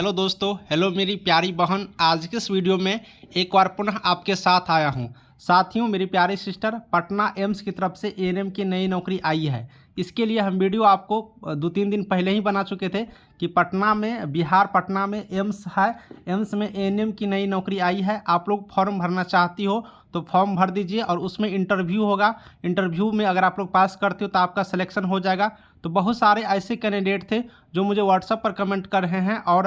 Hello दोस्तों, hello मेरी प्यारी बहन। आज के इस वीडियो में एक बार पुनः आपके साथ आया हूं। साथियों, मेरी प्यारी सिस्टर, पटना एम्स की तरफ से एएनएम की नई नौकरी आई है। इसके लिए हम वीडियो आपको 2-3 दिन पहले ही बना चुके थे कि पटना में, बिहार पटना में एम्स है। एम्स में एएनएम की नई नौकरी आई है। आप लोग फॉर्म भरना चाहती हो तो फॉर्म भर दीजिए और उसमें इंटरव्यू होगा। इंटरव्यू में अगर आप लोग पास करते हो तो आपका सिलेक्शन हो जाएगा। तो बहुत सारे ऐसे कैंडिडेट थे जो मुझे व्हाट्सएप पर कमेंट कर रहे हैं और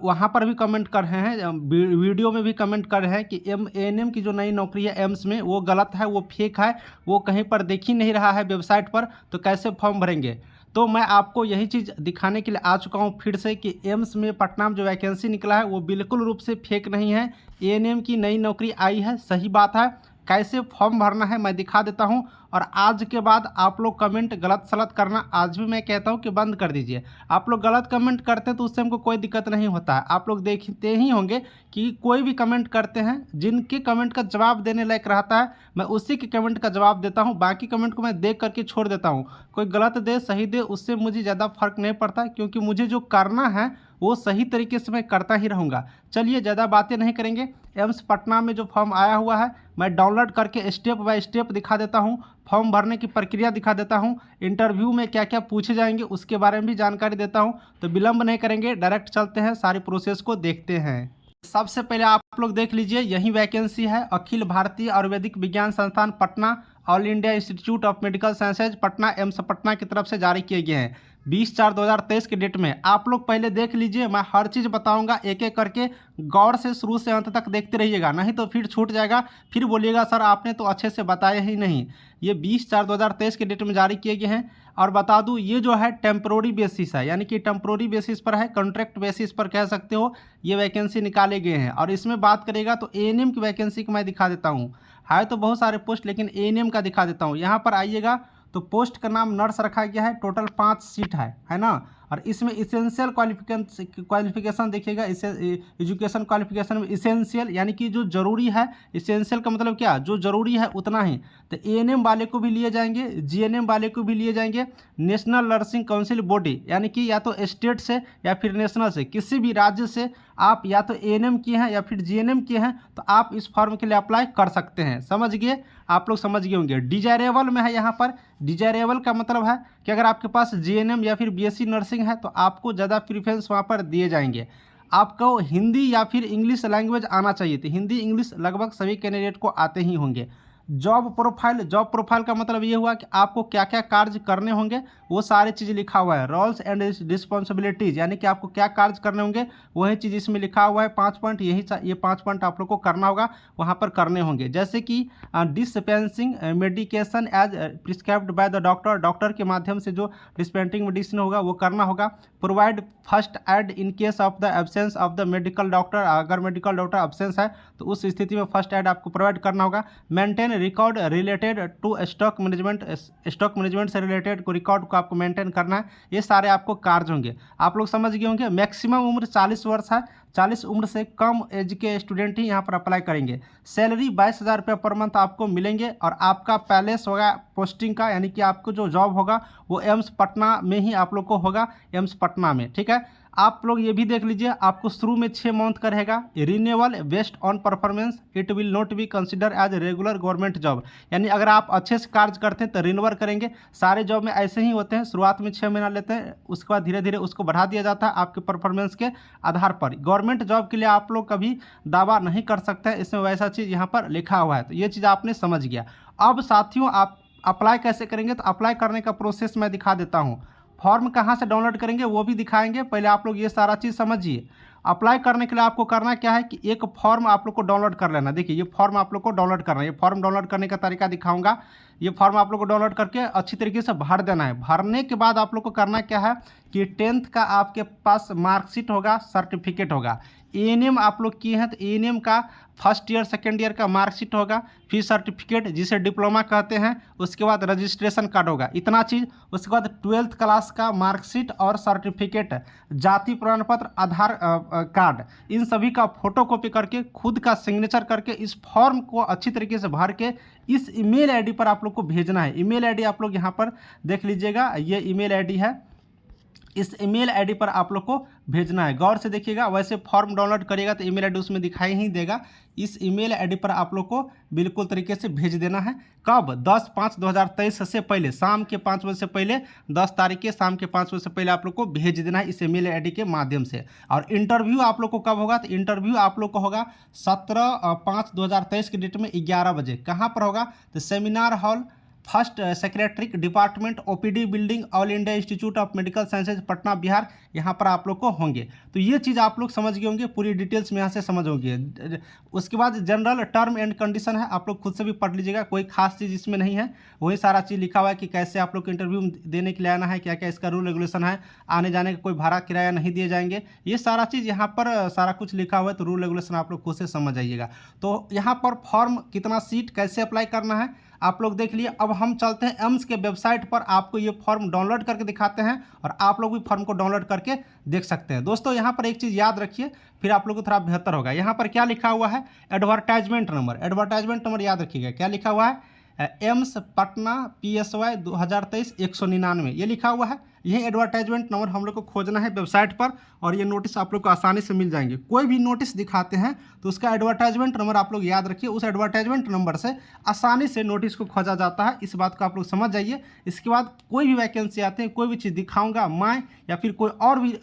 वहाँ पर भी कमेंट कर रहे हैं, वीडियो में भी कमेंट कर रहे हैं कि एएनएम की जो नई नौकरी है एम्स में, वो गलत है, वो फेक है, वो कहीं पर देख ही नहीं रहा है वेबसाइट पर, तो कैसे फॉर्म भरेंगे। तो मैं आपको यही चीज़ दिखाने के लिए आ चुका हूँ फिर से कि एम्स में पटना में जो वैकेंसी निकला है वो बिल्कुल रूप से फेक नहीं है। एएनएम की नई नौकरी आई है, सही बात है। कैसे फॉर्म भरना है मैं दिखा देता हूं। और आज के बाद आप लोग कमेंट गलत सलत करना आज भी मैं कहता हूं कि बंद कर दीजिए। आप लोग गलत कमेंट करते हैं तो उससे हमको कोई दिक्कत नहीं होता है। आप लोग देखते ही होंगे कि कोई भी कमेंट करते हैं, जिनके कमेंट का जवाब देने लायक रहता है मैं उसी के कमेंट का जवाब देता हूँ। बाकी कमेंट को मैं देख करके छोड़ देता हूँ। कोई गलत दे सही दे उससे मुझे ज़्यादा फर्क नहीं पड़ता, क्योंकि मुझे जो करना है वो सही तरीके से मैं करता ही रहूँगा। चलिए, ज़्यादा बातें नहीं करेंगे। एम्स पटना में जो फॉर्म आया हुआ है मैं डाउनलोड करके स्टेप बाय स्टेप दिखा देता हूँ। फॉर्म भरने की प्रक्रिया दिखा देता हूँ। इंटरव्यू में क्या क्या पूछे जाएंगे उसके बारे में भी जानकारी देता हूँ। तो विलंब नहीं करेंगे, डायरेक्ट चलते हैं, सारी प्रोसेस को देखते हैं। सबसे पहले आप लोग देख लीजिए, यही वैकेंसी है। अखिल भारतीय आयुर्वेदिक विज्ञान संस्थान Patna, all India institute of medical sciences Patna, AIIMS Patna की तरफ से जारी किए गए हैं 20/4/2023 के डेट में। आप लोग पहले देख लीजिए, मैं हर चीज़ बताऊंगा एक एक करके। गौर से शुरू से अंत तक देखते रहिएगा, नहीं तो फिर छूट जाएगा, फिर बोलिएगा सर आपने तो अच्छे से बताया ही नहीं। ये 20/4/2023 के डेट में जारी किए गए हैं। और बता दूं, ये जो है टेम्प्रोरी बेसिस है, यानी कि टेम्प्रोरी बेसिस पर है, कॉन्ट्रैक्ट बेसिस पर कह सकते हो। ये वैकेंसी निकाले गए हैं। और इसमें बात करेगा तो एएनएम की वैकेंसी को मैं दिखा देता हूँ। है तो बहुत सारे पोस्ट, लेकिन एएनएम का दिखा देता हूँ। यहाँ पर आइएगा तो पोस्ट का नाम नर्स रखा गया है। टोटल 5 सीट है ना। और इसमें इसेंशियल क्वालिफिकेशन देखिएगा। एजुकेशन क्वालिफिकेशन में इसेंशियल यानी कि जो जरूरी है। इसेंशियल का मतलब क्या, जो जरूरी है उतना ही। तो एएनएम वाले को भी लिए जाएंगे, जीएनएम वाले को भी लिए जाएंगे। नेशनल नर्सिंग काउंसिल बॉडी, यानी कि या तो स्टेट से या फिर नेशनल से, किसी भी राज्य से आप या तो एएनएम किए हैं या फिर जीएनएम किए हैं तो आप इस फॉर्म के लिए अप्लाई कर सकते हैं। समझ गए, आप लोग समझ गए होंगे। डिजायरेबल में है यहाँ पर। डिजायरेबल का मतलब है कि अगर आपके पास जीएनएम या फिर बीएससी नर्सिंग है तो आपको ज़्यादा प्रीफरेंस वहाँ पर दिए जाएंगे। आपको हिंदी या फिर इंग्लिश लैंग्वेज आना चाहिए। तो हिंदी इंग्लिश लगभग सभी कैंडिडेट को आते ही होंगे। जॉब प्रोफाइल का मतलब ये हुआ कि आपको क्या क्या कार्य करने होंगे, वो सारी चीज़ लिखा हुआ है। रोल्स एंड रिस्पॉन्सिबिलिटीज़, यानी कि आपको क्या कार्य करने होंगे वही चीज़ इसमें लिखा हुआ है। 5 पॉइंट, ये 5 पॉइंट आप लोग को करना होगा, वहाँ पर करने होंगे। जैसे कि dispensing medication as prescribed by the doctor, doctor के माध्यम से जो डिस्पेंसिंग मेडिसिन होगा वो करना होगा। Provide first aid in case of the absence of the medical doctor, अगर मेडिकल डॉक्टर एब्सेंस है तो उस स्थिति में फर्स्ट एड आपको प्रोवाइड करना होगा। Maintain record related to stock management से रिलेटेड को रिकॉर्ड को आपको मेंटेन करना है। ये सारे आपको कार्य होंगे। आप लोग समझ गए होंगे। मैक्सिमम उम्र 40 वर्ष है। 40 उम्र से कम एज के स्टूडेंट ही यहाँ पर अप्लाई करेंगे। सैलरी 22,000 रुपये पर मंथ आपको मिलेंगे। और आपका पैलेस होगा पोस्टिंग का, यानी कि आपको जो जॉब होगा वो एम्स पटना में ही आप लोग को होगा, एम्स पटना में। ठीक है, आप लोग ये भी देख लीजिए, आपको शुरू में 6 मंथ का रहेगा। Renewal based on performance, it will not be consider as regular government job, यानी अगर आप अच्छे से कार्य करते हैं तो रिन्यूअल करेंगे। सारे जॉब में ऐसे ही होते हैं, शुरुआत में 6 महीना लेते हैं, उसके बाद धीरे धीरे उसको बढ़ा दिया जाता है आपके परफॉर्मेंस के आधार पर। गवर्नमेंट जॉब के लिए आप लोग कभी दावा नहीं कर सकते हैं, इसमें वैसा चीज़ यहाँ पर लिखा हुआ है। तो ये चीज़ आपने समझ गया। अब साथियों, आप अप्लाई कैसे करेंगे, तो अप्लाई करने का प्रोसेस मैं दिखा देता हूँ। फॉर्म कहाँ से डाउनलोड करेंगे वो भी दिखाएंगे। पहले आप लोग ये सारा चीज़ समझिए। अप्लाई करने के लिए आपको करना क्या है कि एक फॉर्म आप लोग को डाउनलोड कर लेना। देखिए, ये फॉर्म आप लोग को डाउनलोड करना है। ये फॉर्म डाउनलोड करने का तरीका दिखाऊंगा। ये फॉर्म आप लोग को डाउनलोड करके अच्छी तरीके से भर देना है। भरने के बाद आप लोग को करना क्या है कि 10th का आपके पास मार्कशीट होगा, सर्टिफिकेट होगा। एएनएम आप लोग किए हैं तो एएनएम का फर्स्ट ईयर सेकेंड ईयर का मार्कशीट होगा, फिर सर्टिफिकेट जिसे डिप्लोमा कहते हैं, उसके बाद रजिस्ट्रेशन कार्ड होगा, इतना चीज़। उसके बाद 12th क्लास का मार्कशीट और सर्टिफिकेट, जाति प्रमाण पत्र, आधार कार्ड, इन सभी का फोटोकॉपी करके खुद का सिग्नेचर करके इस फॉर्म को अच्छी तरीके से भर के इस ईमेल आईडी पर आप लोग को भेजना है। ईमेल आईडी आप लोग यहाँ पर देख लीजिएगा, ये ईमेल आईडी है। इस ईमेल आईडी पर आप लोग को भेजना है। गौर से देखिएगा, वैसे फॉर्म डाउनलोड करिएगा तो ईमेल आईडी उसमें दिखाई ही देगा। इस ईमेल आईडी पर आप लोग को बिल्कुल तरीके से भेज देना है। कब? 10/5/2023 से पहले, शाम के 5 बजे से पहले, 10 तारीख के शाम के 5 बजे से पहले आप लोग को भेज देना है इस ईमेल आईडी के माध्यम से। और इंटरव्यू आप लोग को कब होगा? तो इंटरव्यू आप लोग को होगा 17/5/2023 के डेट में 11 बजे। कहाँ पर होगा? तो seminar hall, first secretary department, OPD building, all India institute of medical sciences, Patna, Bihar, यहाँ पर आप लोग को होंगे। तो ये चीज़ आप लोग समझ गए होंगे, पूरी डिटेल्स में यहाँ से समझ होंगे। उसके बाद जनरल टर्म एंड कंडीशन है, आप लोग खुद से भी पढ़ लीजिएगा, कोई खास चीज़ इसमें नहीं है। वही सारा चीज़ लिखा हुआ है कि कैसे आप लोग को इंटरव्यू देने के लिए आना है, क्या क्या इसका रूल रेगुलेशन है, आने जाने का कोई भाड़ा किराया नहीं दिए जाएंगे, ये सारा चीज़ यहाँ पर सारा कुछ लिखा हुआ है। तो रूल रेगुलेशन आप लोग खुद से समझ जाइएगा। तो यहाँ पर फॉर्म कितना सीट कैसे अप्लाई करना है आप लोग देख लिए। अब हम चलते हैं एम्स के वेबसाइट पर, आपको ये फॉर्म डाउनलोड करके दिखाते हैं और आप लोग भी फॉर्म को डाउनलोड करके देख सकते हैं। दोस्तों यहाँ पर एक चीज़ याद रखिए, फिर आप लोग को थोड़ा बेहतर होगा। यहाँ पर क्या लिखा हुआ है? Advertisement number. एडवर्टाइजमेंट नंबर याद रखिएगा, क्या लिखा हुआ है? एम्स पटना PSY 2023 199, ये लिखा हुआ है। यही एडवर्टाइजमेंट नंबर हम लोग को खोजना है वेबसाइट पर और ये नोटिस आप लोग को आसानी से मिल जाएंगे। कोई भी नोटिस दिखाते हैं तो उसका एडवर्टाइजमेंट नंबर आप लोग याद रखिए। उस एडवर्टाइजमेंट नंबर से आसानी से नोटिस को खोजा जाता है, इस बात को आप लोग समझ जाइए। इसके बाद कोई भी वैकेंसी आते हैं, कोई भी चीज़ दिखाऊंगा मैं या फिर कोई और भी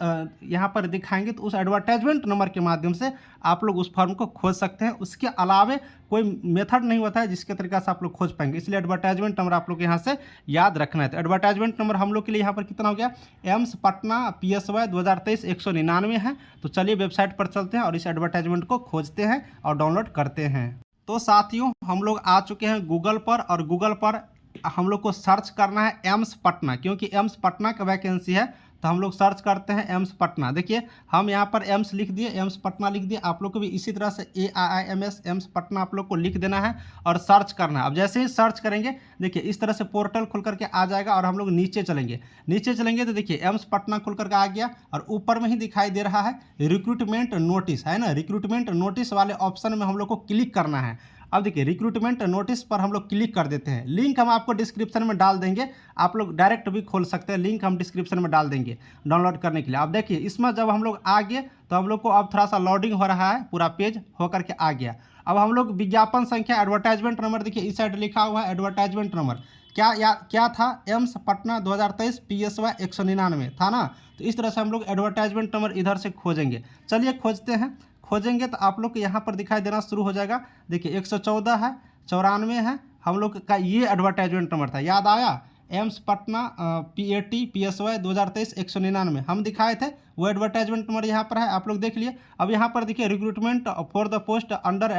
यहाँ पर दिखाएंगे, तो उस एडवर्टाइजमेंट नंबर के माध्यम से आप लोग उस फॉर्म को खोज सकते हैं। उसके अलावे कोई मेथड नहीं होता है जिसके तरीके से आप लोग खोज पाएंगे, इसलिए एडवर्टाइजमेंट नंबर आप लोग यहाँ से याद रखना है। तो एडवर्टाइजमेंट नंबर हम लोग के लिए यहाँ पर कितना हो गया? एम्स पटना PSY 2023 199 है। तो चलिए वेबसाइट पर चलते हैं और इस एडवर्टाइजमेंट को खोजते हैं और डाउनलोड करते हैं। तो साथियों हम लोग आ चुके हैं गूगल पर और गूगल पर हम लोग को सर्च करना है एम्स पटना, क्योंकि एम्स पटना का वैकेंसी है। तो हम लोग सर्च करते हैं एम्स पटना। देखिए हम यहाँ पर एम्स लिख दिए, एम्स पटना लिख दिए। आप लोग को भी इसी तरह से AIIMS एम्स पटना आप लोग को लिख देना है और सर्च करना है। अब जैसे ही सर्च करेंगे देखिए इस तरह से पोर्टल खुल करके आ जाएगा और हम लोग नीचे चलेंगे तो देखिए एम्स पटना खुल करके आ गया और ऊपर में ही दिखाई दे रहा है रिक्रूटमेंट नोटिस, है ना। रिक्रूटमेंट नोटिस वाले ऑप्शन में हम लोग को क्लिक करना है। अब देखिए रिक्रूटमेंट नोटिस पर हम लोग क्लिक कर देते हैं। लिंक हम आपको डिस्क्रिप्शन में डाल देंगे, आप लोग डायरेक्ट भी खोल सकते हैं, लिंक हम डिस्क्रिप्शन में डाल देंगे डाउनलोड करने के लिए। अब देखिए इसमें जब हम लोग आ गए तो हम लोग को अब थोड़ा सा लोडिंग हो रहा है, पूरा पेज होकर के आ गया। अब हम लोग विज्ञापन संख्या एडवर्टाइजमेंट नंबर, देखिए इस साइड लिखा हुआ है एडवर्टाइजमेंट नंबर, क्या था? एम्स पटना 2023 PSY 199 था ना। तो इस तरह से हम लोग एडवर्टाइजमेंट नंबर इधर से खोजेंगे। चलिए खोजते हैं। खोजेंगे तो आप लोग को यहाँ पर दिखाई देना शुरू हो जाएगा। देखिए 114 है, 94 है, हम लोग का ये एडवर्टाइजमेंट नंबर था, याद आया? एम्स पटना PAT PSY 2023 199 हम दिखाए थे, वो एडवर्टाइजमेंट नंबर यहाँ पर है, आप लोग देख लिए। अब यहाँ पर देखिए recruitment for the post under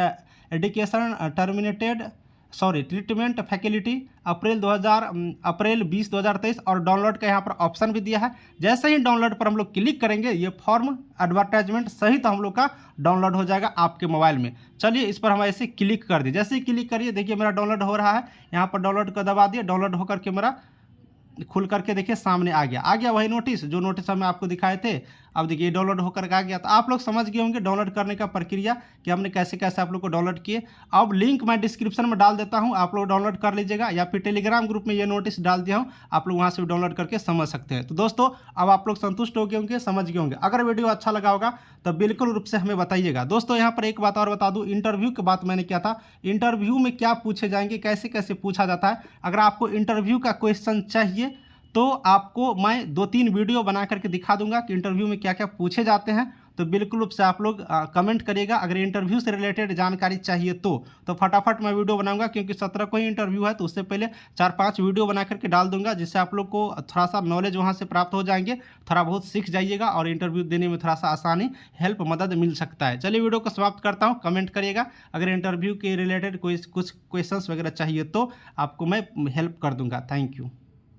education treatment faculty April 20 2023 और डाउनलोड का यहाँ पर ऑप्शन भी दिया है। जैसे ही डाउनलोड पर हम लोग क्लिक करेंगे ये फॉर्म एडवर्टाइजमेंट सहित हम लोग का डाउनलोड हो जाएगा आपके मोबाइल में। चलिए इस पर हम ऐसे क्लिक कर दिए। जैसे ही क्लिक करिए देखिए मेरा डाउनलोड हो रहा है, यहाँ पर डाउनलोड का दबा दिए, डाउनलोड होकर के मेरा खुल करके देखिए सामने आ गया वही नोटिस, जो नोटिस हम आपको दिखाए थे। अब देखिए डाउनलोड होकर आ गया। तो आप लोग समझ गए होंगे डाउनलोड करने का प्रक्रिया कि हमने कैसे कैसे आप लोग को डाउनलोड किए। अब लिंक मैं डिस्क्रिप्शन में डाल देता हूं, आप लोग डाउनलोड कर लीजिएगा, या फिर टेलीग्राम ग्रुप में ये नोटिस डाल दिया हूं, आप लोग वहां से भी डाउनलोड करके समझ सकते हैं। तो दोस्तों अब आप लोग संतुष्ट हो गए होंगे, समझ गए होंगे। अगर वीडियो अच्छा लगा होगा तो बिल्कुल रूप से हमें बताइएगा। दोस्तों यहाँ पर एक बात और बता दूँ, इंटरव्यू की बात मैंने किया था, इंटरव्यू में क्या पूछे जाएंगे, कैसे कैसे पूछा जाता है। अगर आपको इंटरव्यू का क्वेश्चन चाहिए तो आपको मैं 2-3 वीडियो बना करके दिखा दूंगा कि इंटरव्यू में क्या क्या पूछे जाते हैं। तो बिल्कुल रूप से आप लोग कमेंट करिएगा। अगर इंटरव्यू से रिलेटेड जानकारी चाहिए तो फटाफट मैं वीडियो बनाऊंगा, क्योंकि 17 को ही इंटरव्यू है। तो उससे पहले 4-5 वीडियो बना करके डाल दूंगा, जिससे आप लोग को थोड़ा सा नॉलेज वहाँ से प्राप्त हो जाएंगे, थोड़ा बहुत सीख जाइएगा और इंटरव्यू देने में थोड़ा सा आसानी हेल्प मदद मिल सकता है। चलिए वीडियो को समाप्त करता हूँ। कमेंट करिएगा अगर इंटरव्यू के रिलेटेड कुछ क्वेश्चंस वगैरह चाहिए तो आपको मैं हेल्प कर दूँगा। Thank you.